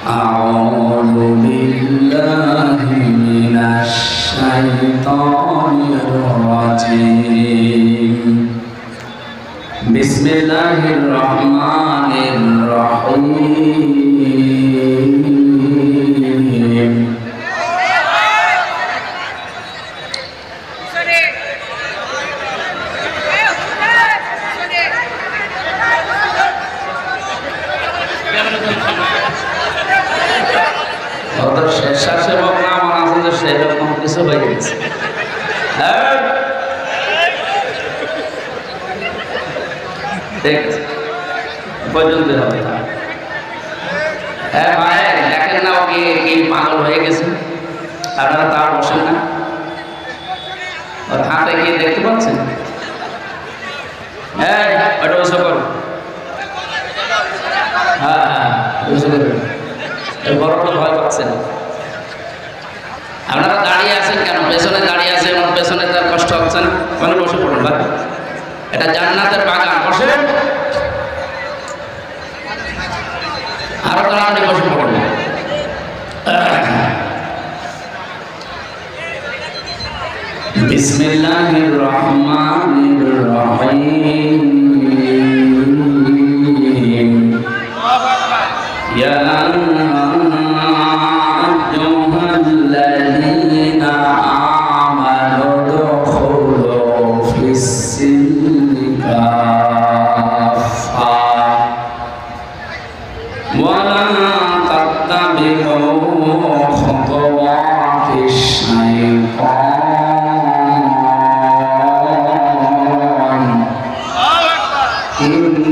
أعوذ بالله من الشيطان الرجيم بسم الله الرحمن الرحيم স্বেচ্ছাসেবক না মনে আছে যে সেরকম কিছু হয়ে গেছে ঠিক আছে পর্যন্ত হবে হ্যাঁ ভাই দেখেন না ওকে কি পাগল হয়ে গেছে আপনারা তার বসেন না ওর হাতে গিয়ে দেখতে পাচ্ছেন হ্যাঁ ওটা বসে করো হ্যাঁ হ্যাঁ বসে করো বড় বড় ভয় পাচ্ছেন আপনারা দাঁড়িয়ে আছেন কেন পেছনে দাঁড়িয়ে আছেন ওর পেছনে তার কষ্ট হচ্ছে না মানে বসে পড়ুন ভাই এটা জান্নাতের বাগান বসে আরো তাড়াতাড়ি বসে পড়ুন বিসমিল্লাহির রহমানির রহিম ইয়া الذين آمنوا ادخلوا في السلم كافة ولا تتبعوا خطوات الشيطان إنه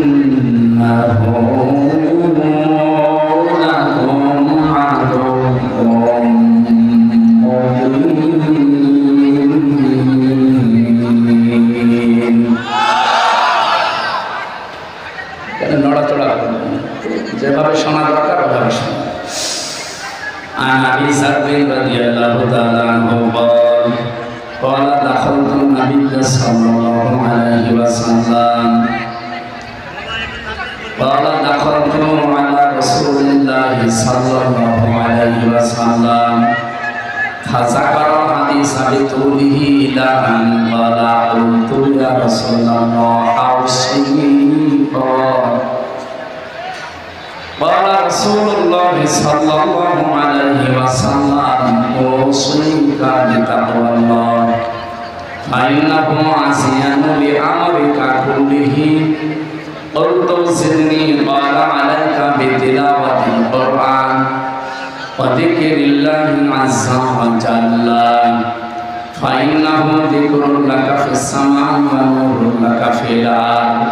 যেভাবে শোনা দরকার ওভাবে শোনা عن أبي ذر رضي الله تعالى عنه قال دخلت النبي صلى الله عليه وسلم قال دخلت على رسول الله صلى الله عليه وسلم فذكر الحديث بطوله إلى أن قال قلت يا رسول الله أوصني قال رسول الله صلى الله عليه وسلم أوصيك بتقوى الله فإنه عصيان لأمرك كله قلت زدني قال عليك بتلاوة القرآن وذكر الله عز وجل فإنه ذكر لك في السماء ونور لك في الأرض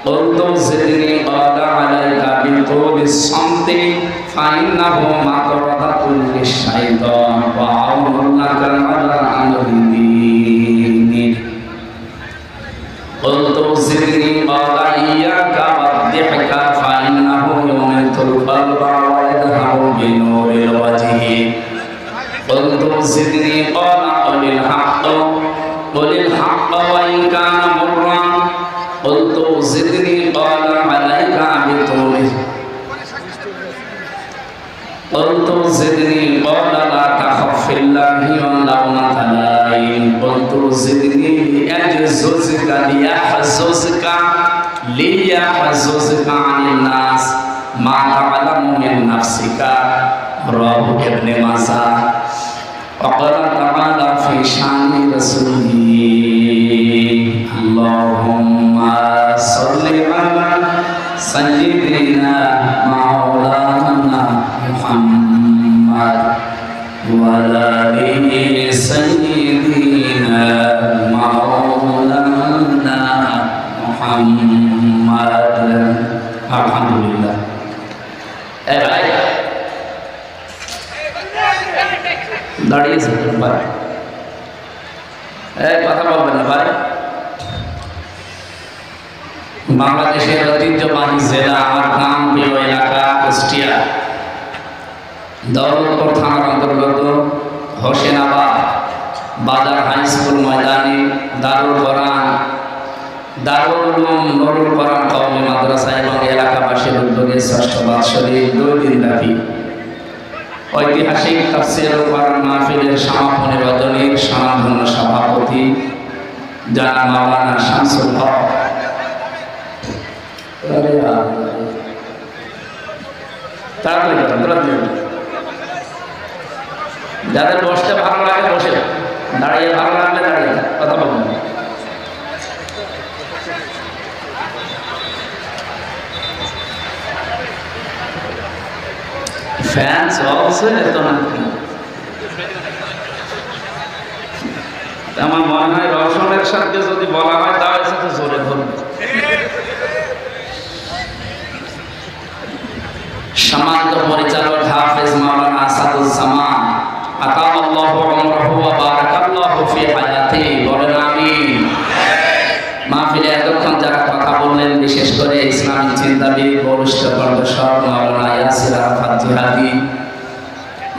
قلت زدني قال عليك بطول الصمت فإنه مطردة للشيطان وعون لك على أمر دينك قلت زدني قال إياك والضحك فإنه يميت القلب ويذهب بنور الوجه قلت زدني قال قل الحق وإن كان مرا قلت زدني قال عليك بطوله قلت زدني قال لا تخف في الله ولومة لائم قلت زدني ليحززك عن الناس ما تعلم من نفسك رواه ابن ماجه وقال تعالى في شان رسوله اللهم صل على سيدنا مولانا محمد وعلى آل سيدنا مولانا محمد الحمد لله দাঁড়িয়েছে ভাই কথা বলবেন না ভাই বাংলাদেশের ঐতিহ্যবাহী জেলা আমার গ্রাম প্রিয় এলাকা কুষ্টিয়া দৌলতপুর থানার অন্তর্গত হোসেনাবাদ বাজার হাই স্কুল ময়দানে দারুল কোরআন দারুল উলুম নুরুল কোরআন কওমি মাদ্রাসা এবং এলাকাবাসীর উদ্যোগে ষষ্ঠ বাৎসরিক 2 দিনব্যাপী ঐতিহাসিক তাফসীরুল কোরআন মাহফিলের সমাপনী রজনীর স্বনামধন্য সভাপতি জনাব মাওলানা শামসুল হক যাদের বসতে ভালো লাগে বসে, দাঁড়িয়ে ভালো লাগলে দাঁড়িয়ে কথা বলবেন। ফ্যান চলছে এত না, আমার মনে হয় রওশনের সাথে যদি বলা হয় তাহলে সাথে জোরে ধরবে। সম্মানিত পরিচালক হাফেজ মাওলানা আসাদুজ্জামান আতাল্লাহু উমরাহু ওয়া বারাকাল্লাহু ফি হায়াতিহি, বলেন আমিন। মাহফিলে এতক্ষণ যারা কথা বললেন, বিশেষ করে ইসলামিক চিন্তাবিদ বরিষ্ঠ কণ্ঠস্বর মাওলানা ইয়াসির আরাফাত জিহাদি,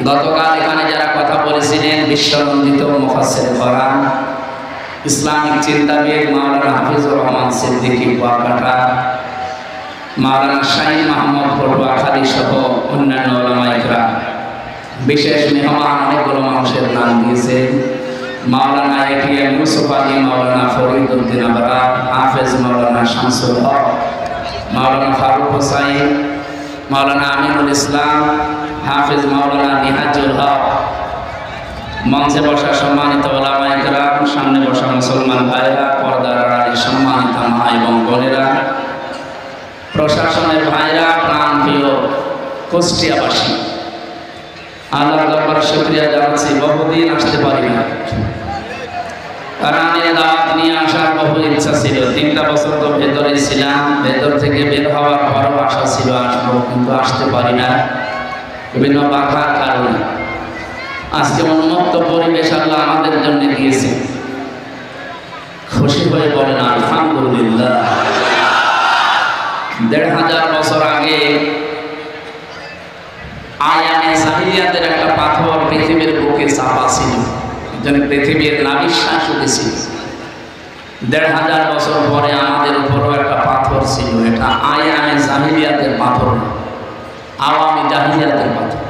গতকাল এখানে যারা কথা বলেছিলেন বিশ্বনন্দিত মুফাসসির কোরআন ইসলামিক চিন্তাবিদ মাওলানা হাফিজুর রহমান সিদ্দিকী কুয়াকাটা, মাওলানা শাহীন মাহমুদ পটুয়াখালী সহ অন্যান্য উলামা ইকরাম, বিশেষ মেহমান অনেকগুলো মানুষের নাম দিয়েছে। মাওলানা এটিএম ইউসুফ আলী, মাওলানা ফরিদ উদ্দিন আবরার, হাফেজ মাওলানা শামসুল হক, মাওলানা ফারুক হোসাইন, মাওলানা আমিনুল ইসলাম, হাফেজ মাওলানা নিহাজুল হক, মঞ্চে বসা সম্মানিত উলামা ইকরাম, সামনে বসা মুসলমান ভাইরা, পর্দার আড়ালের সম্মানিত মা এবং বোনেরা, প্রশাসনের ভাইরা, প্রাণপ্রিয় কুষ্টিয়াবাসী, আল্লাহর দরবারে শুকরিয়া জানাচ্ছি। বহুদিন আসতে পারি না, কোরআনের দাওয়াত নিয়ে আসার বহু ইচ্ছা ছিল। 3টা বছর তো ভেতরে ছিলাম, ভেতর থেকে বের হওয়ার পরও আশা ছিল আসবো, কিন্তু আসতে পারি না বিভিন্ন বাধার কারণে। আজকে উন্মুক্ত পরিবেশ আল্লাহ আমাদের জন্য দিয়েছে, খুশি হয়ে বলেন আলহামদুলিল্লাহ। 1500 বছর আগে আয়ানে জাহিলিয়াতের একটা পাথর পৃথিবীর বুকে চাপা ছিল, যেন পৃথিবীর নাভিশ্বাস উঠেছিল। 1500 বছর পরে আমাদের উপরও একটা পাথর ছিল, এটা আয়ানে জাহিলিয়াতের পাথর না, আওয়ামী জাহিলিয়াতের পাথর।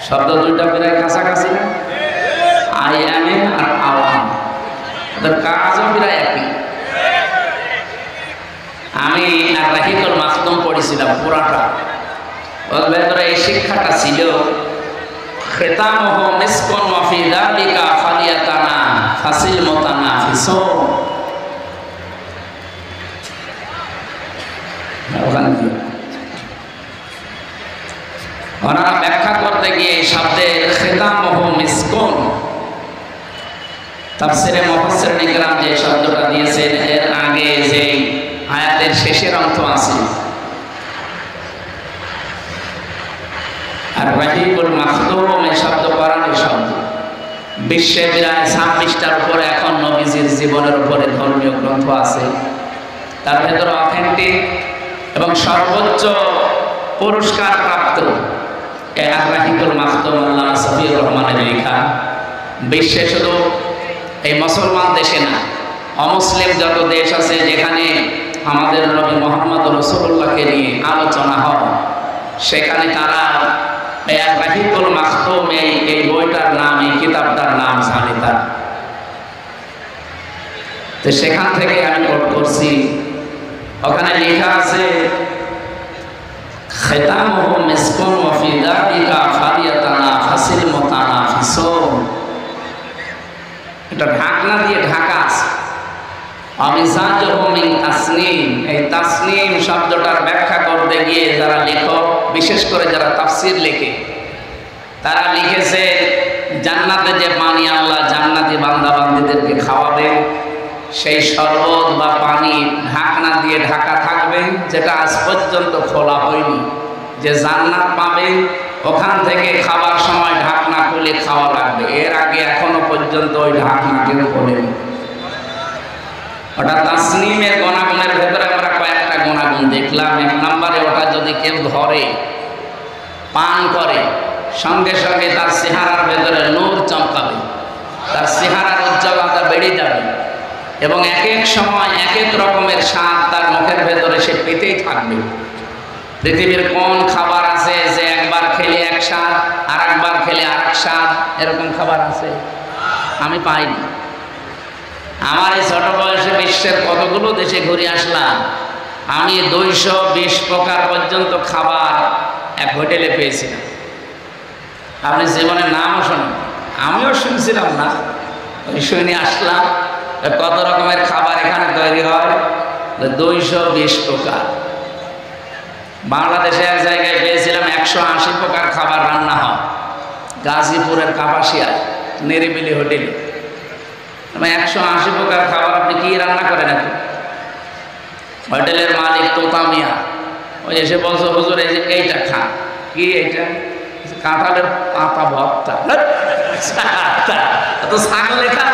শব্দ দুইটা প্রায় কাছাকাছি না, আয়ানে আর আওয়াম, ওদের কাজও প্রায় একই। আমি আর রাহিকুল মাখদুম পড়েছিলাম পুরাটা, ওর ভেতরে এই শিক্ষাটা ছিল খিতামুহু মিসকুন ওয়া ফি যালিকা ফালিয়াতানা ফাসিল মুতানাফিসুন। ওনারা ব্যাখ্যা করতে গিয়ে শব্দের খিতামুহু মিসকুন, তাফসীরে মুফাসসিরিন ইকরাম যে শব্দটা দিয়েছেন এর আগে যে আয়াতের শেষের অংশ আছে, আর রাহিকুল মাখদুম এই শব্দ কোরআনের শব্দ। বিশ্বে প্রায় 26টার উপরে এখন নবীজির জীবনের উপরে ধর্মীয় গ্রন্থ আছে, তার ভেতরে অথেন্টিক এবং সর্বোচ্চ পুরস্কার প্রাপ্ত এই রাহিকুল মাখদুম আল্লামা সফিউর রহমানের লেখা। বিশ্বে শুধু এই মুসলমান দেশে না, অমুসলিম যত দেশ আছে যেখানে আমাদের নবী মুহাম্মদ রাসূলুল্লাহকে নিয়ে আলোচনা হয়, সেখানে তারা রাহিকুল মাখদুম এই বইটার নাম, এই কিতাবটার নাম জানে তার। তো সেখান থেকে আমি কোট করছি, ওখানে লেখা আছে খিতামুহু মিসকুন ওয়া ফি যালিকা ফালিয়াতানা ফাসিল মুতানাফিসুন। এটা ঢাকনা দিয়ে ঢাকা আছে। আমিজাজুহু মিন তাসনিম, এই তাসনিম শব্দটার ব্যাখ্যা করতে গিয়ে যারা লেখক, বিশেষ করে যারা তাফসীর লেখে, তারা লিখেছে জান্নাতে যে পানি আল্লাহ জান্নাতি বান্দা বান্দীদেরকে খাওয়াবে, সেই শরবত বা পানি ঢাকনা দিয়ে ঢাকা থাকবে, যেটা আজ পর্যন্ত খোলা হয়নি। যে জান্নাত পাবে ওখান থেকে খাবার সময় ঢাকনা খুলে খাওয়া লাগবে, এর আগে এখনো পর্যন্ত ওই ঢাকনা কেউ খোলেনি। ওটা তাসনিমের গুণাগুণের ভেতরে আমরা কয়েকটা গুণাগুণ দেখলাম। 1 নম্বরে ওটা যদি কেউ ধরে পান করে, সঙ্গে সঙ্গে তার চেহারার ভেতরে নূর চমকাবে, তার চেহারার উজ্জ্বলতা বেড়ে যাবে। এবং এক এক সময় এক এক রকমের স্বাদ তার মুখের ভেতরে সে পেতেই থাকবে। পৃথিবীর কোন খাবার আছে যে একবার খেলে এক স্বাদ, আর একবার খেলে আর এক স্বাদ? এরকম খাবার আছে? আমি পাইনি। আমার এই ছোট বয়সে বিশ্বের কতগুলো দেশে ঘুরে আসলাম, আমি 220 প্রকার পর্যন্ত খাবার এক হোটেলে পেয়েছিলাম। আপনি জীবনের নামও শোনেন, আমিও শুনছিলাম না, ওই শুনে আসলাম কত রকমের খাবার এখানে তৈরি হয়, 220 প্রকার। বাংলাদেশে এক জায়গায় পেয়েছিলাম 180 প্রকার খাবার রান্না হয়, গাজীপুরের কাপাসিয়ায় নিরিবিলি হোটেলে। 180 প্রকার খাবার আপনি কি রান্না করেন এখন? হোটেলের মালিক তোতা মিয়া ওই এসে বলছে, হুজুর এই যে এইটা খান। কি এইটা? কাঁঠালের পাতা ভর্তা। তো ছাগল লেখা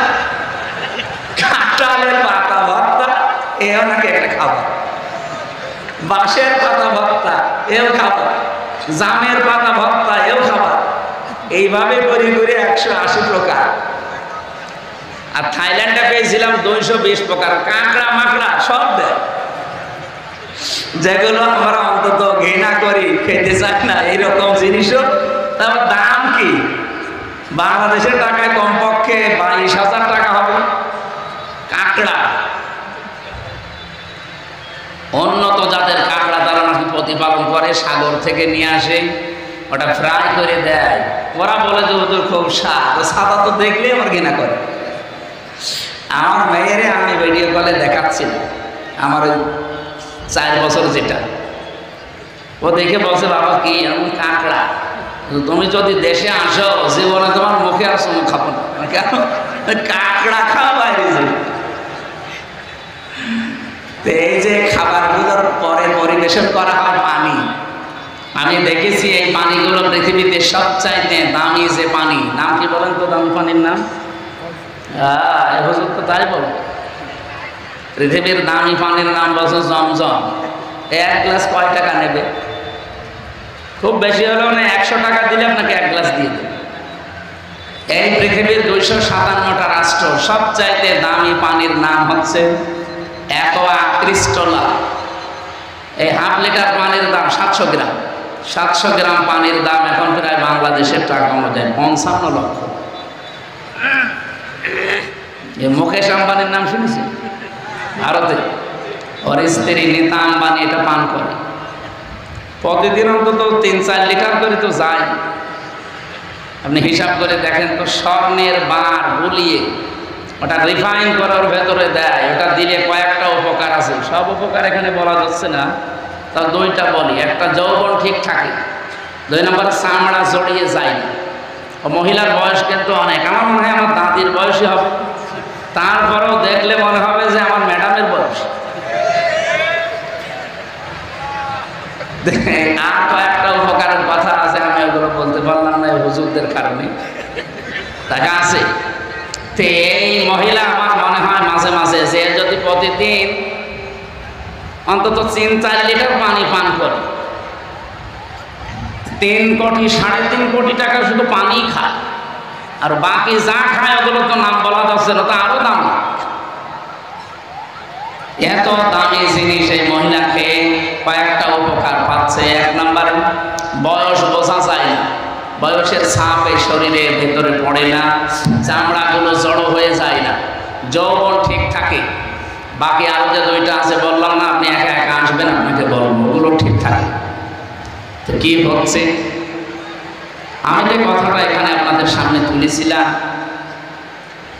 কাঁঠালের পাতা ভর্তা, এও নাকি একটা খাবার। বাঁশের পাতা ভর্তা, এও খাবার। জামের পাতা ভর্তা, এও খাবার। এইভাবে করে করে 180 প্রকার। আর থাইল্যান্ডে পেয়েছিলাম 220 প্রকার, কাঁকড়া মাকড়া সব দেয়, যেগুলো আমরা অন্তত ঘৃণা করি, খেতে চাই না, এইরকম জিনিসও। তারপর দাম কি? বাংলাদেশের টাকায় কমপক্ষে 22,000 টাকা হবে কাঁকড়া। উন্নত জাতের কাঁকড়া তারা নাকি প্রতিপালন করে, সাগর থেকে নিয়ে আসে, ওটা ফ্রাই করে দেয়। ওরা বলে যে ওদের খুব স্বাদ, সাদা তো দেখলে আমার ঘৃণা করে। আমার মেয়েরে আমি ভিডিও কলে দেখাচ্ছিলাম, আমার ওই 4 বছর যেটা, ও দেখে বলছে, বাবা কি এমন কাঁকড়া, তুমি যদি দেশে আসো জীবনে তোমার মুখে আর চুমু খাবো না। কেন? কাঁকড়া খাওয়া বাইরে যে। এই যে খাবারগুলোর পরে পরিবেশন করা হয় পানি, আমি দেখেছি এই পানিগুলো পৃথিবীতে সবচাইতে দামি যে পানি, নাম কি বলেন তো দামি পানির নাম? হুজুর তো তাই বল, পৃথিবীর দামি পানির নাম বলছে জমজম। 1 গ্লাস কয় টাকা নেবে? খুব বেশি হলেও না 100 টাকা দিলে আপনাকে 1 গ্লাস দিয়ে দেবে। এই পৃথিবীর 257টা রাষ্ট্র সবচাইতে দামি পানির নাম হচ্ছে অ্যাকোয়া ক্রিস্টালা। এই হাফ লিটার পানির দাম 700 গ্রাম। 700 গ্রাম পানির দাম এখন প্রায় বাংলাদেশের টাকা অনুযায়ী 55 লক্ষ। মুকেশ আম্বানির নাম শুনেছেন? ভারতে ওর স্ত্রী নীতা আম্বানি এটা পান করে, প্রতিদিন অন্তত 3-4 লিটার করে তো যায়। আপনি হিসাব করে দেখেন তো, স্বর্ণের বার গুলিয়ে ওটা রিফাইন করার ভেতরে দেয়, ওটা দিলে কয়েকটা উপকার আছে, সব উপকার এখানে বলা যাচ্ছে না, তার 2টা বলি। একটা, যৌবন ঠিক থাকে। 2 নম্বর, চামড়া জড়িয়ে যায় না। মহিলার বয়স কিন্তু অনেক, আমার মনে হয় আমার দাদির বয়সই হবে, তারপরেও দেখলে মনে হবে যে আমার ম্যাডামের বয়স। আর কয়েকটা উপকারের কথা আছে, আমি ওগুলো বলতে পারলাম না হুজুরদের কারণে, টাকা আছে। তো এই মহিলা আমার মনে হয় মাঝে মাঝে যে যদি প্রতিদিন অন্তত 3-4 লিটার পানি পান করে, 3 কোটি 3.5 কোটি টাকা শুধু পানি খায়, আর বাকি যা খায় ওগুলো তো নাম বলা যাচ্ছে না, তো আরো দাম। এত দামি জিনিস এই মহিলা খেয়ে কয়েকটা উপকার পাচ্ছে। 1 নম্বরে, বয়স বোঝা যায় না, বয়সের ছাপ এই শরীরের ভেতরে পড়ে না, চামড়াগুলো জড়ো হয়ে যায় না, যৌবন ঠিক থাকে। বাকি আরো যে 2টা আছে বললাম না, আপনি একা একা আসবেন, আপনাকে বলবো, ওগুলো ঠিক থাকে। তো কি হচ্ছে, আমি যে কথাটা এখানে আপনাদের সামনে তুলেছিলাম,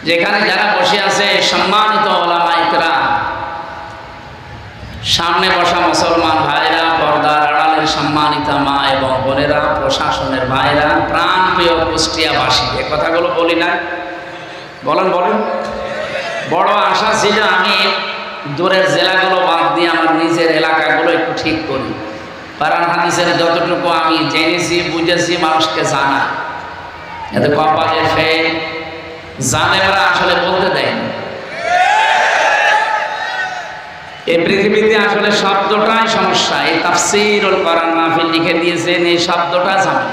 যেখানে যারা বসে আছে সম্মানিত ওলামায়ে কেরাম, সামনে বসা মুসলমান ভাইরা, পর্দার আড়ালের সম্মানিতা মা এবং বোনেরা, প্রশাসনের ভাইরা, প্রাণপ্রিয় কুষ্টিয়াবাসী, এ কথাগুলো বলি না? বলেন বলেন। বড় আশা ছিল আমি দূরের জেলাগুলো বাদ দিয়ে আমার নিজের এলাকাগুলো একটু ঠিক করি, কোরআন হাদিসের যতটুকু আমি জেনেছি বুঝেছি মানুষকে জানা, এতে কপালে ফেল জানেরা আসলে বলতে দেয় না। এই পৃথিবীতে আসলে শব্দটাই সমস্যা। এই তাফসীরুল কোরআন মাহফিল লিখে দিয়েছেন, এই শব্দটা জানেন।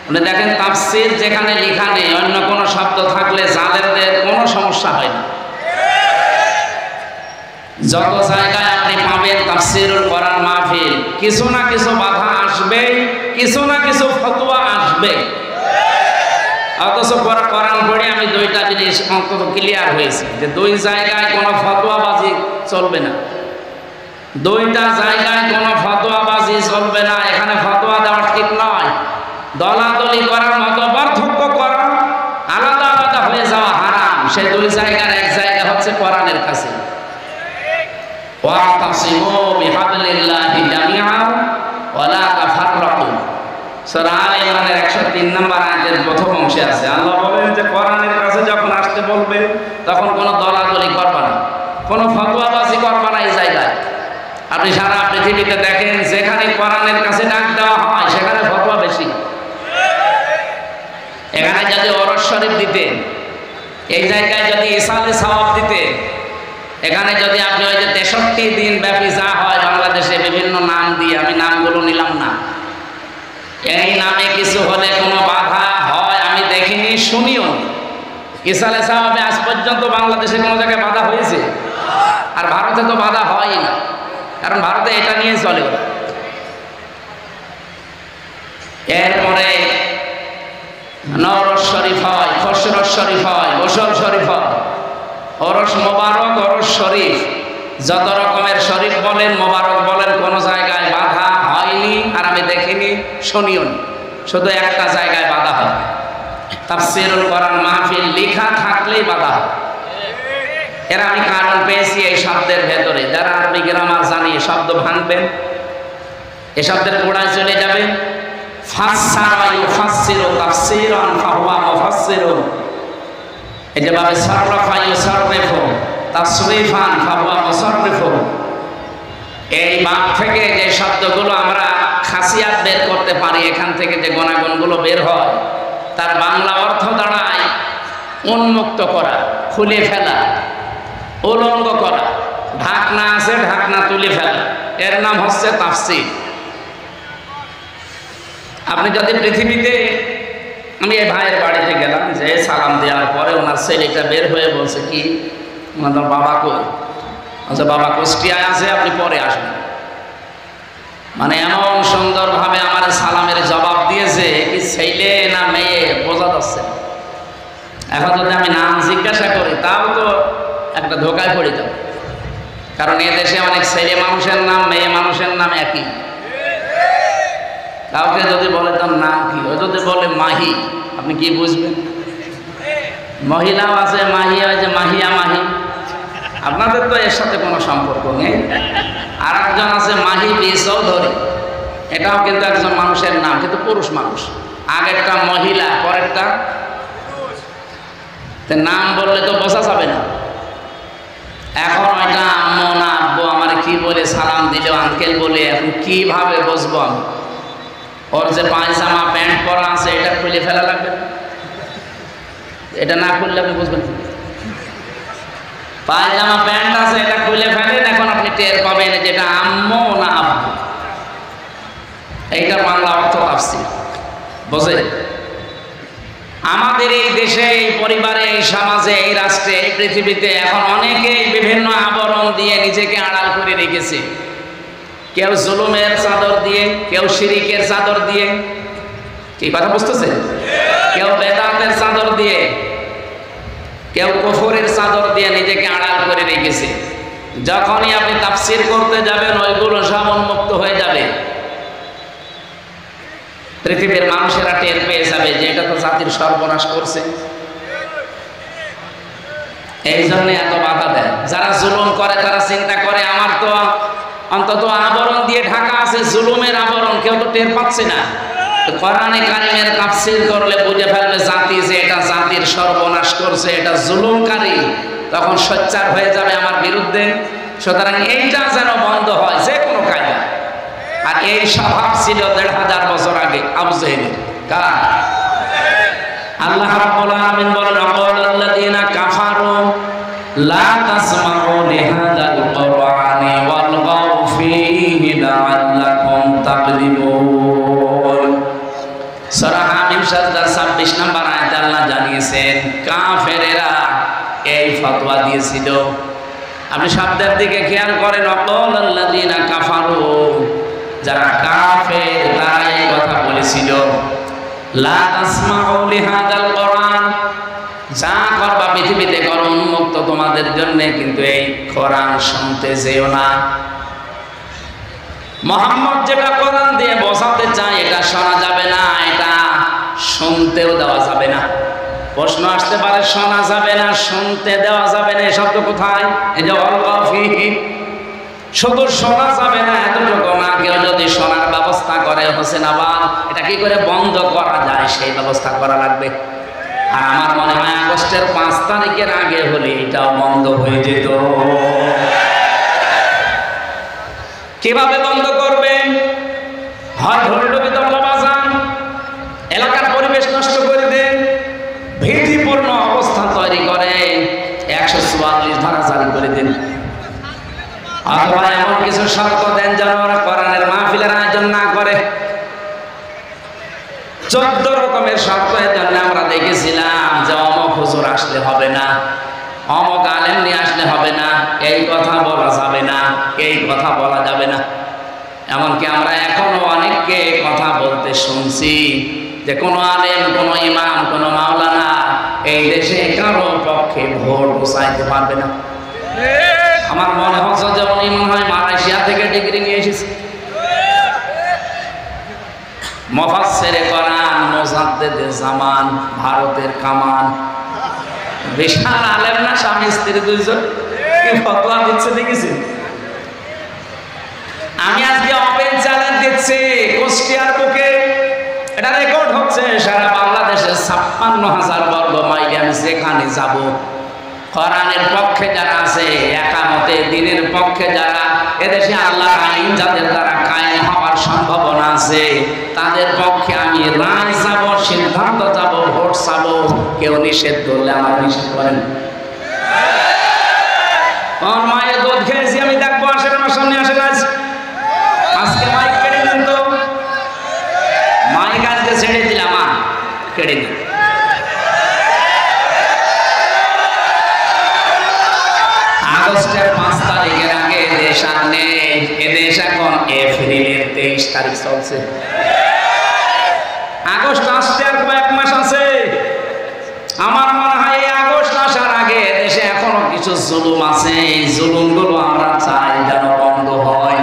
উনি দেখেন তাফসীর যেখানে লেখা নেই, অন্য কোনো শব্দ থাকলে জালেমদের কোনো সমস্যা হয় না। যত জায়গায় আপনি পাবেন তাফসীরুল কোরআন মাহফিল, কিছু না কিছু বাধা আসবে, কিছু না কিছু ফতোয়া আসবে। অথচ কোরআন পড়ে আমি দুইটা জিনিস অন্তত ক্লিয়ার হয়েছে যে দুই জায়গায় কোনো ফতোয়াবাজি চলবে না, দুইটা জায়গায় কোনো ফতোয়াবাজি চলবে না। এখানে ফতোয়া দেওয়া ঠিক নয়, দলাদলি করার মতো পার্থক্য করা, আলাদা আলাদা হয়ে যাওয়া হারাম। সে দুই জায়গার এক জায়গা হচ্ছে কোরআনের কাছে। ওয়াতাসিমু বিহাবলিল্লাহি জামিআন ওয়া লা তাফাররাকু, সূরা আলে ইমরানের 103 নম্বর আয়াতের প্রথম অংশে আছে। আল্লাহ বলেন যে কোরআনের কাছে যখন আসতে বলবে তখন কোনো দলাদলি করবা না, কোনো ফতোয়াবাজি করবা না। এই জায়গায় আপনি সারা পৃথিবীতে দেখেন যেখানে কোরআনের কাছে ডাক দেওয়া হয় সেখানে ফতোয়া বেশি। এখানে যদি ওরস শরীফ দিতে, এই জায়গায় যদি ইসালে সওয়াব দিতে, এখানে যদি আপনি ওই যে 63 দিন ব্যাপী যা হয় বাংলাদেশে বিভিন্ন নাম দিয়ে, আমি নামগুলো নিলাম না, এই নামে কিছু হলে কোনো বাধা হয় আমি দেখিনি, শুনিও। ইসালে সওয়াবে আজ পর্যন্ত বাংলাদেশে কোনো জায়গায় বাধা হয়েছে? আর ভারতে তো বাধা হয় না, কারণ ভারতে এটা নিয়ে চলে। এরপরে নওরস শরীফ হয়, খসরস শরীফ হয়, গোসল শরীফ হয়, ওরস মোবারক, ওরস শরীফ, যত রকমের শরীফ বলেন মোবারক বলেন, কোনো জায়গায় বাধা হয়নি আর আমি দেখিনি, শুনিও। শুধু একটা জায়গায় বাধা হয়, তাফসীরুল কোরআন মাহফিল লেখা থাকলেই বাধা হয়। এরা আমি কারণ পেয়েছি এই শব্দের ভেতরে, যারা আরবি গ্রামার জানি শব্দ ভাঙবেন, এ শব্দের গোড়ায় চলে যাবেন। ফাসসারা ইউফাসসিরু তাফসীরান ফাহুয়া মুফাসসিরুন, এই যে ভাবে সাররাফা ইউসাররিফু তাসরিফান ফাহুয়া মুসাররিফুন, এই বাপ থেকে যে শব্দগুলো আমরা খাসিয়াত বের করতে পারি, এখান থেকে যে গুণাগুণগুলো বের হয়, তার বাংলা অর্থ দাঁড়ায় উন্মুক্ত করা, খুলে ফেলা, উলঙ্গ করা। ঢাকনা আছে, ঢাকনা তুলে ফেলা, এর নাম হচ্ছে তাফসীর। আপনি যদি পৃথিবীতে, আমি এই ভাইয়ের বাড়িতে গেলাম, যে সালাম দেওয়ার পরে ওনার ছেলেটা বের হয়ে বলছে কি, ওনার বাবা কই? আচ্ছা বাবা কুষ্টিয়ায় আছে, আপনি পরে আসবেন। মানে এমন সুন্দরভাবে আমার সালামের জবাব দিয়েছে, কি ছেলে না মেয়ে বোঝা যাচ্ছে। এখন যদি আমি নাম জিজ্ঞাসা করি তাও তো একটা ধোকায় পড়ে যাব, কারণ এদেশে অনেক ছেলে মানুষের নাম, মেয়ে মানুষের নাম একই। কাউকে যদি বলে তার নাম কি, ও যদি বলে মাহি, আপনি কি বুঝবেন? মহিলাও আছে মাহি, হয় যে মাহিয়া মাহি, আপনাদের তো এর সাথে কোনো সম্পর্ক নেই। আর একজন আছে মাহি বি চৌধুরী, এটাও কিন্তু একজন মানুষের নাম, কিন্তু পুরুষ মানুষ। আগেরটা মহিলা, পরেরটা নাম বললে তো বোঝা যাবে না। এখন ওইটা আম্মু না আব্বু আমার কি বলে সালাম দিল, আঙ্কেল বলে, এখন কিভাবে বুঝবো আমি? ওর যে পায়জামা প্যান্ট পরা আছে এটা খুলে ফেলা লাগবে, এটা না খুললে আপনি বুঝবেন। পায়জামা প্যান্ট আছে এটা খুলে ফেলেন, এখন আপনি টের পাবেন যেটা আম্মু না আব্বু। এইটা বাংলা অর্থ তাফসীর, বুঝে? আমাদের এই দেশে, এই পরিবারে, এই সমাজে, এই রাষ্ট্রে, এই পৃথিবীতে এখন অনেকেই বিভিন্ন আবরণ দিয়ে নিজেকে আড়াল করে রেখেছে। কেউ জুলুমের চাদর দিয়ে, কেউ শিরিকের চাদর দিয়ে, কি কথা বুঝতেছে? কেউ বেদাতের চাদর দিয়ে, কেউ কুফরের চাদর দিয়ে নিজেকে আড়াল করে রেখেছে। যখনই আপনি তাফসীর করতে যাবেন ওইগুলো সব উন্মুক্ত হয়ে যাবে। পৃথিবীর মানুষেরা টের পেয়ে যাবে যে এটা তো জাতির সর্বনাশ করছে। এই জন্য এত বাধা দেয়। যারা জুলুম করে তারা চিন্তা করে আমার তো অন্তত আবরণ দিয়ে ঢাকা আছে, জুলুমের আবরণ, কেউ তো টের পাচ্ছে না। কোরআনে কারিমের তাফসীর করলে বুঝে ফেলবে জাতি যে এটা জাতির সর্বনাশ করছে, এটা জুলুমকারী, তখন সোচ্চার হয়ে যাবে আমার বিরুদ্ধে। সুতরাং এইটা যেন বন্ধ হয় যে কোনো কায়দা। আর এই স্বভাব ছিল ১৫০০ বছর আগে আবু জেহেলের। কার? আল্লাহ রাব্বুল আলামিন বলেন, আল্লাযীনা কাফারু লা তাসমাউ লিহাযাল কুরআনি ওয়ালগাউ ফীহি লাআল্লাকুম তাগলিবুন। সূরা হামিম সাজদার ২৬ নম্বর আয়াতে আল্লাহ জানিয়েছেন কাফেরেরা এই ফতোয়া দিয়েছিল আপনি শব্দের দিকে খেয়াল করেন, আল্লাযীনা কাফারু, যারা কাফের তারা এই কথা বলেছিল, লা তাসমাউ লিহাদাল কোরআন, যা করবা পৃথিবীতে করো উন্মুক্ত তোমাদের জন্য, কিন্তু এই কোরআন শুনতে যেও না। মুহাম্মদ যেটা কোরআন দিয়ে বোঝাতে চায় এটা শোনা যাবে না, এটা শুনতেও দেওয়া যাবে না। প্রশ্ন আসতে পারে, শোনা যাবে না, শুনতে দেওয়া যাবে না, এই শব্দ কোথায়? এই যে অলকাফিহি, শুধু শোনা যাবে না এতটুকু না, কেউ যদি শোনার ব্যবস্থা করে হোসেনাবাদ, এটা কি করে বন্ধ করা যায় সেই ব্যবস্থা করা লাগবে। আর আমার মনে হয় আগস্টের 5 তারিখের আগে হলে এটাও বন্ধ হয়ে যেত। কিভাবে বন্ধ করবেন? হয় ধরে তোমরা বাজান, এলাকার পরিবেশ নষ্ট করে দেন, ভীতিপূর্ণ অবস্থা তৈরি করে 144 ধারা জারি করে দেন, অথবা এমন কিছু শর্ত দেন যেন ওরা কোরআনের মাহফিলের আয়োজন না করে। 14 রকমের শর্ত এর জন্য আমরা দেখেছিলাম যে অমুক হুজুর আসলে হবে না, অমুক আলেম নিয়ে আসলে হবে না, এই কথা বলা যাবে না, এই কথা বলা যাবে না। এমনকি আমরা এখনো অনেককে কথা বলতে শুনছি যে কোনো আলেম, কোনো ইমাম, কোনো মাওলানা এই দেশে কারো পক্ষে ভোট চাইতে পারবে না। আমার মনে হচ্ছে যে উনি মনে হয় মালয়েশিয়া থেকে ডিগ্রি নিয়ে এসেছে। মুফাসসিরে কোরআন, মুজাদ্দিদে জামান, ভারতের কামান, বিশাল আলেম না, স্বামী স্ত্রী দুইজন কি ফতোয়া দিচ্ছে দেখেছি। আমি আজকে ওপেন চ্যালেঞ্জ দিচ্ছি কুষ্টিয়ার বুকে, এটা রেকর্ড হচ্ছে সারা বাংলাদেশে 56,000 বর্গ মাইলে আমি যেখানে যাব, কোরআনের পক্ষে যারা আছে, একামতে দিনের পক্ষে যারা, এদেশে আল্লাহর আইন যাদের দ্বারা কায়েম হওয়ার সম্ভাবনা আছে, তাদের পক্ষে আমি রায় যাব, সিদ্ধান্ত যাব, ভোট চাব। কেউ নিষেধ করলে আমার নিষেধ করেন। কোন মায়ের দুধ খেয়েছি আমি দেখবো, আসেন আমার সামনে, আসেন। আজকে মাইক কেড়ে দেন তো, মাইক আজকে ছেড়ে দিলাম, কেড়ে দিন। আগস্টের 5 তারিখের আগে দেশ আর নেই, এদেশ এখন এপ্রিলের 23 তারিখ চলছে। আগস্ট আসতে আর কয়েক মাস আছে। আমার মনে হয় এই আগস্ট আসার আগে দেশে এখনো কিছু জুলুম আছে, এই জুলুমগুলো আমরা চাই যেন বন্ধ হয়।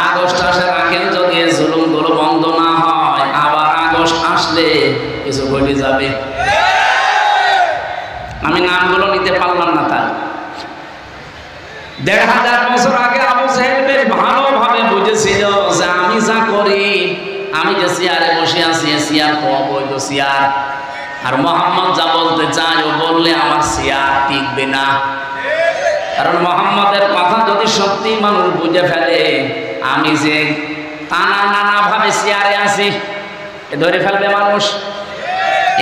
আগস্ট আসার আগে যদি এই জুলুমগুলো বন্ধ না হয়, আবার আগস্ট আসলে কিছু ঘটে যাবে। আমি নামগুলো নিতে পারলাম না। তাই 1500 বছর আগে আবু জাহেল বেশ ভালোভাবে বুঝেছিল যে আমি যা করি, আমি যে চেয়ারে বসে আছি, চেয়ার তো অবৈধ চেয়ার, আর মুহাম্মদ যা বলতে চায় ও বললে আমার চেয়ার টিকবে না। কারণ মুহাম্মদের কথা যদি সত্যি মানুষ বুঝে ফেলে, আমি যে নানা ভাবে চেয়ারে আছি, ধরে ফেলবে মানুষ।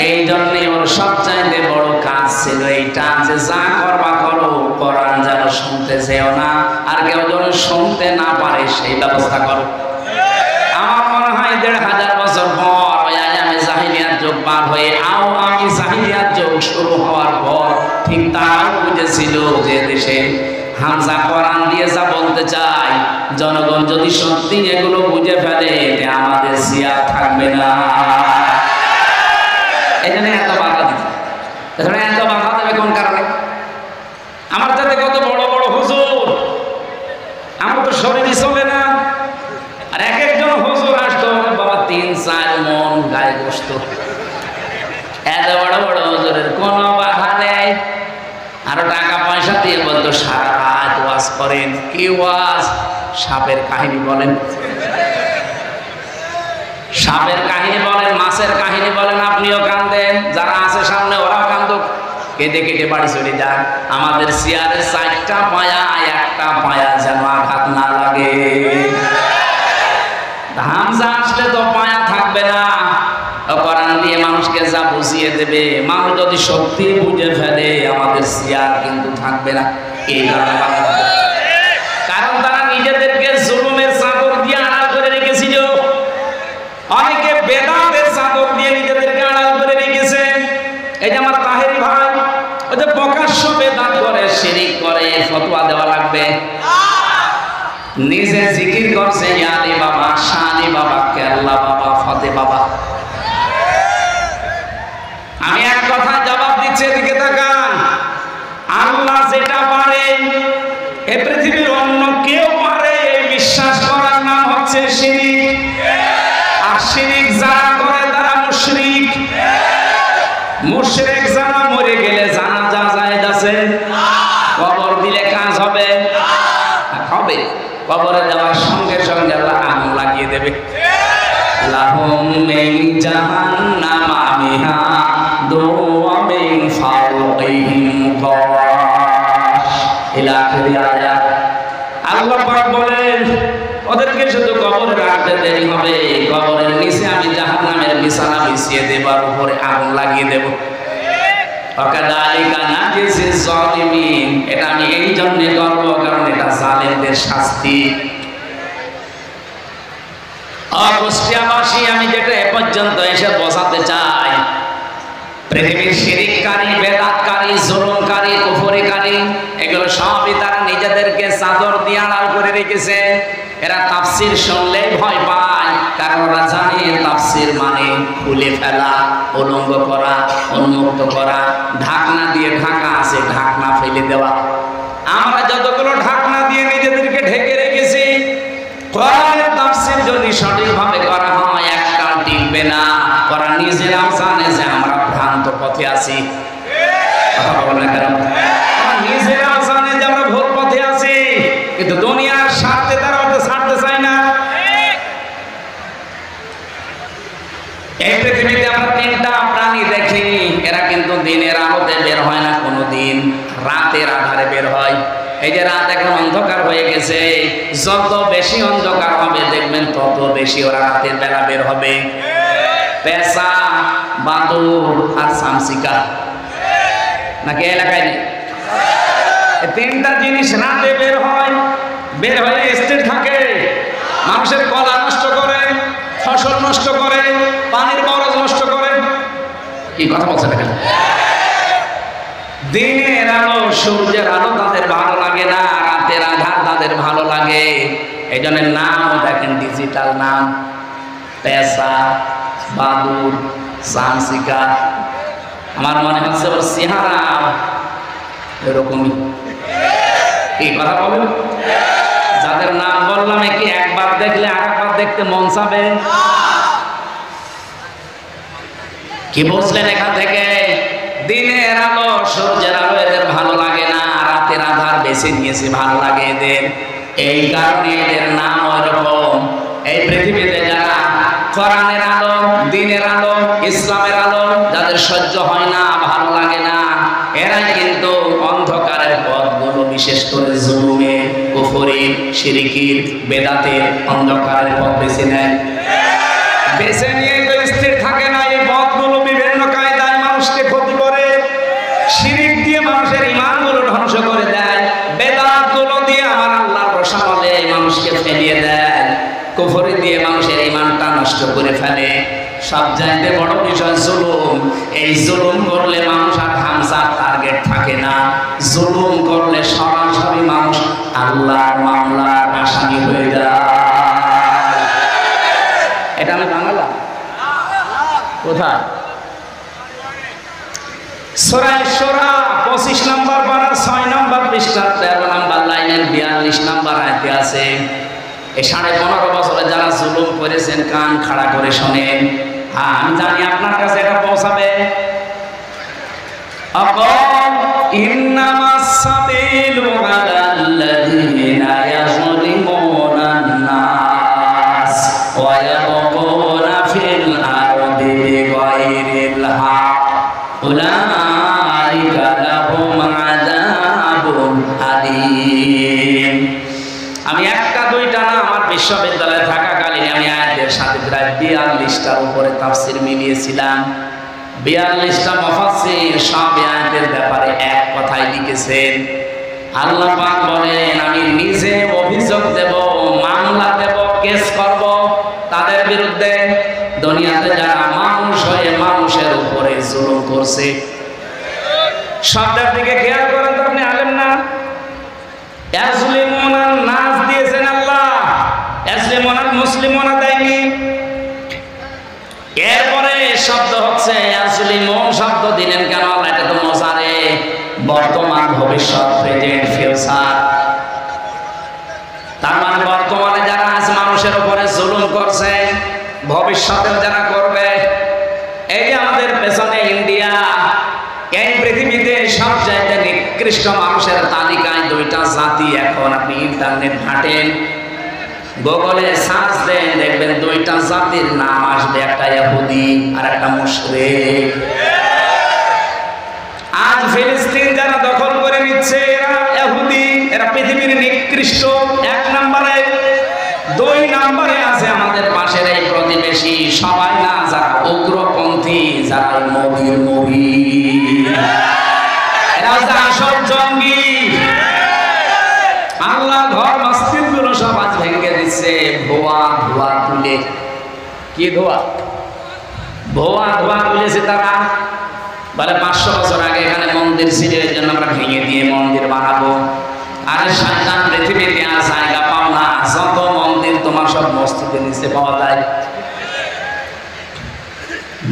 এই জন্যে ওর সবচাইতে বড় কাজ ছিল এইটা, যে যা করবা করো, কোরআন যেন শুনতে যেও না, আর কেউ যেন শুনতে না পারে সেই ব্যবস্থা করো। আমার মনে হয় 1500 বছর পর ওই আয়ামে জাহিলিয়াত যুগ পার হয়ে আমি জাহিলিয়াত যুগ শুরু হওয়ার পর ঠিক তারাও বুঝেছিল যে দেশে হামজা কোরআন দিয়ে যা বলতে চায়, জনগণ যদি সত্যি এগুলো বুঝে ফেলে, আমাদের সিয়ার থাকবে না। এখানে এত বাধা দিচ্ছে, এখানে এত বাধা দেবে কোন কারণে? আমার যাতে কত বড় বড় হুজুর, আমার তো শরীরই চলে না, আর এক একজন হুজুর আসতো বাবা 3-4 মন গায়ে বসত। এত বড় বড় হুজুরের কোনো বাধা নেই, আরো টাকা পয়সা দিয়ে বলতো সারা রাত ওয়াজ করেন। কি ওয়াজ? সাপের কাহিনী বলেন, সাপের কাহিনী বলেন, মাছের কাহিনী বলেন, আপনিও কান্দেন, যারা আছে সামনে ওরাও কান্দুক, কেঁদে কেটে বাড়ি চলে যান। আমাদের চেয়ারের 4টা পায়া, একটা পায়া যেন আঘাত না লাগে। হামজা আসলে তো পায়া থাকবে না, কোরআন দিয়ে মানুষকে যা বুঝিয়ে দেবে, মানুষ যদি সত্যি বুঝে ফেলে, আমাদের চেয়ার কিন্তু থাকবে না। এই কারণ তারা নিজেদেরকে জুলুমের চাদর দিয়ে আড়াল করে রেখেছিল, অনেকে বেদাতের চাদর দিয়ে নিজেদেরকে আড়াল করে রেখেছে। এই যে আমার তাহেরি ভাই, ওই যে প্রকাশ্য বেদাত করে, শিরিক করে, করছে আলী বাবা, শালি বাবা, কেল্লা বাবা, ফতে বাবা। আমি এক কথা জবাব দিচ্ছি, এদিকে তাকান। আল্লাহ যেটা পারে এ পৃথিবীর অন্য কেউ পারে এই বিশ্বাস করার নাম হচ্ছে শিরক। আর শিরক যারা করে তারা মুশরিক। মুশরিক যারা মরে গেলে জানাজা জায়েজ আছে? কবর দিলে কাজ হবে? হবে। কবরে যাওয়ার সঙ্গে সঙ্গে আল্লাহ আগুন লাগিয়ে দেবে। লাহুম মিন জাহান্নামা মিহাদু ওয়া মিন ফাওকিহিম গাওয়াশ। ইলা আখিরি আয়াত। আল্লাহ পাক বলেন ওদেরকে শুধু কবরে রাখতে দেরি হবে, কবরের নিচে আমি জাহান্নামের বিছানা বিছিয়ে দেব আর উপরে আগুন লাগিয়ে দেব। ওয়াকাযালিকা নাজিসি যালিমিন। এটা আমি এই জন্য করব কারণ এটা জালেমদের শাস্তি। অকুষ্টিয়াবাসী, আমি যেটা এ পর্যন্ত এসে বোঝাতে চাই, পৃথিবীর শিরিককারী, বেদাতকারী, জুলুমকারী, কুফরিকারী, এগুলো সবই তারা নিজেদেরকে চাদর দিয়ে আড়াল করে রেখেছে। এরা তাফসীর শুনলেই ভয় পায়, কারণ ওরা জানে তাফসীর মানে খুলে ফেলা, উলঙ্গ করা, উন্মুক্ত করা। ঢাকনা দিয়ে ঢাকা আছে, ঢাকনা ফেলে দেওয়া। আমরা যতগুলো ঢাকনা দিয়ে নিজেদেরকে ঢেকে রেখেছি, কোরআনের তাফসীর যদি সঠিকভাবে করা হয় একটাও টিকবে না। ওরা নিজেরাও জানে যে আমরা ভ্রান্ত পথে আছি। কথা বলেন না কেন? নিজেরাও জানে যে আমরা ভুল পথে আছি, কিন্তু দুনিয়ার স্বার্থে তারা ওটা ছাড়তে চায় না। এই পৃথিবীতে আমরা তিনটা প্রাণী দেখি, এরা কিন্তু দিনের আলোতে বের হয় না কোনোদিন, রাতের আধারে বের হয়। এই যে রাত এখন অন্ধকার হয়ে গেছে, যত বেশি অন্ধকার হবে দেখবেন তত বেশি ওরা রাতের বেলা বের হবে। পেঁচা, বাদুড় আর শামসিকা, নাকি এলাকায় নেই? তিনটা জিনিস রাতে বের হয়, বের হয়ে স্থির থাকে, মানুষের কলা নষ্ট করে, ফসল নষ্ট করে, পানির বরজ নষ্ট করে। কি কথা বলছে দেখেন? দিনের আলো, সূর্যের আলো তাদের ভালো লাগে না, রাতের আধার তাদের ভালো লাগে। এই জন্য নাম দেখেন ডিজিটাল নাম, পেঁচা, বাদুড়, শামসিকা। আমার মনে হচ্ছে ওর চেহারা এরকমই। এই কথা বলেন, যাদের নাম বললাম কি একবার দেখলে আরেকবার দেখতে মন চাবে? কি বুঝলেন এখান থেকে? দিনের আলো, সূর্যের আলো এদের ভালো লাগে না, রাতের আধার বেছে নিয়েছে ভালো লাগে এদের। এই কারণে এদের নাম ওইরকম। এই পৃথিবীতে যারা কোরআনের আলো, দিনের আলো, ইসলামের আলো যাদের সহ্য হয় না, ভালো লাগে না, এরাই কিন্তু অন্ধকারের পথগুলো, বিশেষ করে জুলুমের, কুফরির, শিরকির, বেদাতের অন্ধকারের পথ বেছে নেয়। বেছে নিয়ে তো স্থির থাকে না, এই পথগুলো বিভিন্ন কায়দায় মানুষকে ক্ষতি করে। শিরক দিয়ে মানুষের ঈমানগুলো ধ্বংস করে দেয়, বেদাতগুলো দিয়ে আমার আল্লাহর প্রশংসা বলে মানুষকে ফেলিয়ে দেয়, কুফরি দিয়ে মানুষের ঈমানটা নষ্ট করে ফেলে। সবচাইতে বড় বিষয় জুলুম। এই জুলুম করলে মানুষ আর হামজার টার্গেট থাকে না, জুলুম করলে সরাসরি মানুষ আল্লাহর মামলার আসামি হয়ে যায়। এটা আমি বাংলা কোথায়? সূরা সূরা 25 নম্বর পারা 6 নম্বর পৃষ্ঠা 13 নম্বর লাইনের 42 নম্বর আয়াতে আছে। এই 15.5 বছরে যারা জুলুম করেছেন কান খাড়া করে শোনেন। আমি জানি আপনার কাছে এটা পৌঁছাবে। আকাল ইন্নামাস সাবিলু আলাল্লাযিনা ইয়াযলিমুনান নাস ওয়া ইয়াবগুনা ফিল আরদি বিগাইরিল হক উলাইকা লাহুম আযাবুন আলীম। আমি একটা দুইটা না, আমার বিশ্ববিদ্যালয়ে থাকাকালীন আমি আয়াতের সাথে প্রায় 42টার উপরে তাফসীর মিলিয়েছিলাম। 42টা মুফাসসির সব আয়াতের ব্যাপারে এক কথাই লিখেছেন। আল্লাহ পাক বলেন আমি নিজে অভিযোগ দেব, মামলা দেব, কেস করব তাদের বিরুদ্ধে, দুনিয়াতে যারা মানুষ হয়ে মানুষের উপরে জুলুম করছে। শব্দের দিকে খেয়াল করেন তো, আপনি আলেম না? ইয়াজলিমুনান নাস দিয়েছেন আল্লাহ, মুসলিমরা দেয়নি। এরপরে শব্দ হচ্ছে মুসলিমন শব্দ দিলেন কেন? আল্লাহ এটা তো মজারে, বর্তমান, ভবিষ্যৎ, প্রেজেন্ট, ফিউচার। তার মানে বর্তমানে যারা আজ মানুষের উপরে জুলুম করছে, ভবিষ্যতেও যারা করবে। এই যে আমাদের পেছনে ইন্ডিয়া, এই পৃথিবীতে সবচাইতে নিকৃষ্ট মানুষের তালিকায় দুইটা জাতি। এখন আপনি ইন্টারনেট ঘাটেন, গুগলে সার্চ দেন, দেখবেন দুইটা জাতির নাম আসবে, একটা ইহুদি আর একটা মুশরিক। আজ ফিলিস্তিন যারা দখল করে নিচ্ছে, এরা ইহুদি, এরা পৃথিবীর নিকৃষ্ট এক নম্বরে। দুই নম্বরে আছে আমাদের পাশের এই প্রতিবেশী, সবাই না, যারা উগ্রপন্থী, যারা নবীর নবী, এরা আসল জঙ্গি। আল্লাহ ঘর মসজিদ গুলো সব আজ ভেঙে দিচ্ছে, ধোয়া ধোয়া তুলে। কি ধোয়া? ধোয়া ধোয়া তুলেছে তারা। বলে 500 বছর আগে এখানে মন্দির ছিল, এর জন্য আমরা ভেঙে দিয়ে মন্দির বানাবো। আরে শয়তান, পৃথিবীতে আর জায়গা পাও না, যত মন্দির তোমার সব মসজিদের নিচে পাওয়া যায়।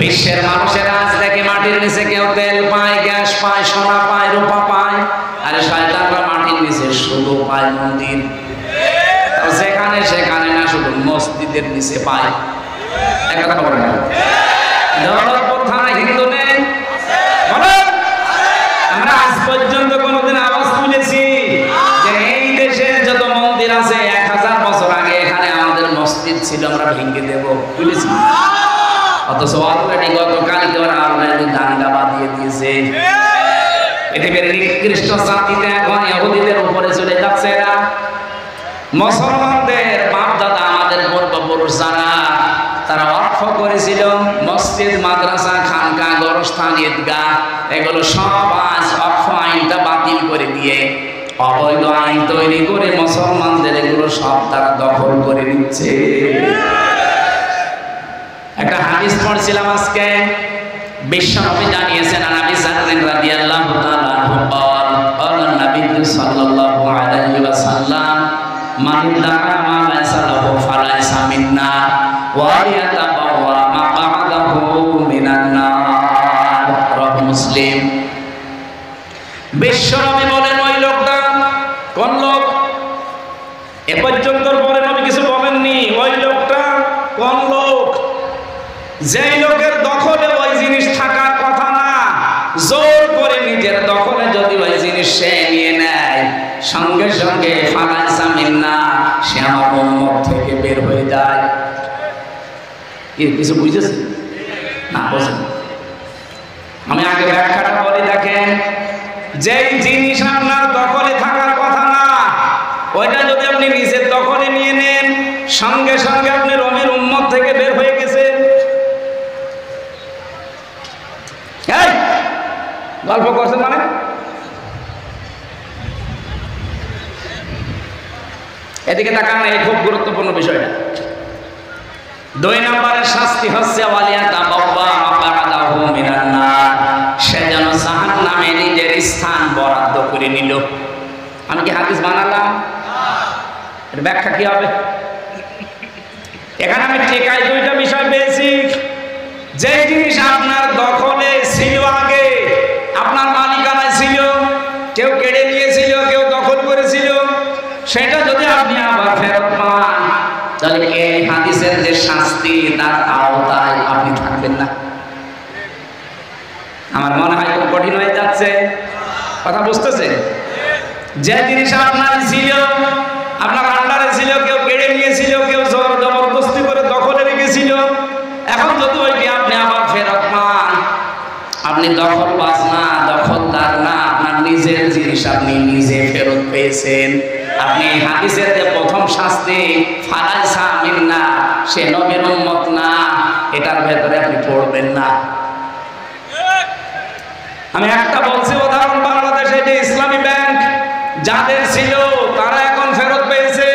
বিশ্বের মানুষের আজ দেখে মাটির নিচে কেউ তেল পায়, গ্যাস পায়, সোনা পায়, রূপা পায়। আরে শয়তানরা মাটির নিচে শুধু পায় মন্দির, যেখানে সেখানে না, শুধু মসজিদের নিচে পায়। একটা খবর না, দৌলতপুর থানায় হিন্দু নেই? আমরা আজ পর্যন্ত কোনোদিন আওয়াজ তুলেছি যে এই দেশের যত মন্দির আছে 1000 বছর আগে এখানে আমাদের মসজিদ ছিল, আমরা ভেঙে দেব, তুলেছি? অথচ অলরেডি গতকালকে ওরা অলরেডি দাঙ্গা বাঁধিয়ে দিয়েছে। পৃথিবীর নিকৃষ্ট জাতিতে এখন ইহুদিদের উপরে চলে যাচ্ছে এরা। মুসলমানদের বাপ দাদা, আমাদের পূর্বপুরুষ যারা, তারা ওয়াকফ করেছিল মসজিদ, মাদ্রাসা, খানকা, গোরস্থান, ঈদগাহ, এগুলো সব আজ ওয়াকফ আইনটা বাতিল করে দিয়ে অবৈধ আইন তৈরি করে মুসলমানদের এগুলো সব তারা দখল করে নিচ্ছে। একটা হাদিস পড়ছিলাম আজকে, বিশ্বনবী জানিয়েছেন, নবী রাদিয়াল্লাহু তাআলা আনহু বলেন, নবী সাল্লাল্লাহু আলাইহি ওয়াসাল্লাম, মান দাআ মা লাইসা লাহু ফালাইসা মিন্না ওয়া ইয়াতাবাওয়া মাকআদাহু মিনান নার। রাহ মুসলিম। বিশ্বনবী বলেন, ওই লোকটা কোন লোক? এ পর্যন্ত পরে নবী কিছু বলেননি। ওই লোকটা কোন লোক? যেই লোকের দখলে ওই জিনিস থাকার কথা না, জোর করে নিজের দখলে যদি ওই জিনিস সে নিয়ে নেয়, সঙ্গে সঙ্গে ফালাইসা মিন্না, সে আমার উম্মত থেকে বের হয়ে যায়। কিছু বুঝেছেন না? বুঝেন? আমি আগে ব্যাখ্যাটা বলি, দেখেন, যেই জিনিস আপনার দখলে থাকার কথা না, ওইটা যদি আপনি নিজের দখলে নিয়ে নেন, সঙ্গে সঙ্গে আপনি রবির উম্মত থেকে বের হয়ে গেছেন। গল্প করছেন মানে? এদিকে তাকান, এই খুব গুরুত্বপূর্ণ বিষয়টা। 2 নম্বরের শাস্তি হচ্ছে সে যেন জাহান্নামে নিজের স্থান বরাদ্দ করে নিল। আমি কি হাদিস বানালাম? এর ব্যাখ্যা কি হবে? এখানে আমি টেকাই 2টা বিষয় পেয়েছি। যে জিনিস আপনার দখলে ছিল, আগে আপনার মালিকানায় ছিল, কেউ কেড়ে নিয়েছিল, কেউ দখল করেছিল, সেটা যদি আপনি আবার ফেরত পান, তাহলে এই হাদিসের যে শাস্তি, তার আওতায় আপনি থাকবেন না। আমার মনে হয় খুব কঠিন হয়ে যাচ্ছে, কথা বুঝতেছে? যে জিনিস আপনার ছিল, আপনার আন্ডারে ছিল, কেউ কেড়ে নিয়েছিল, কেউ জবরদস্তি করে দখলে রেখেছিল, এখন যদি ওইটি আপনি আবার ফেরত পান, আপনি দখলবাজ না, দখলদার না, আপনার নিজের জিনিস আপনি নিজে ফেরত পেয়েছেন। আপনি হাদিসের যে প্রথম শাস্তি ফালাইসা মিন্না, সে নবীর উম্মত না, এটার ভেতরে আপনি পড়বেন না। আমি একটা বলছি উদাহরণ, বাংলাদেশে যে ইসলামী ব্যাংক যাদের ছিল, তারা এখন ফেরত পেয়েছে।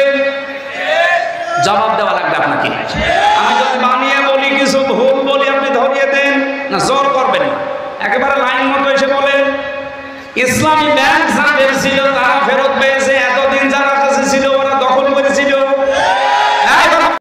জবাব দেওয়া লাগবে আপনাকে। আমি যদি বানিয়ে বলি, কিছু ভুল বলি, আপনি ধরিয়ে দেন না, জোর করবেন না, একেবারে লাইন মতো এসে বলেন। ইসলামী ব্যাংক যাদের ছিল, তারা ফেরত পেয়েছে।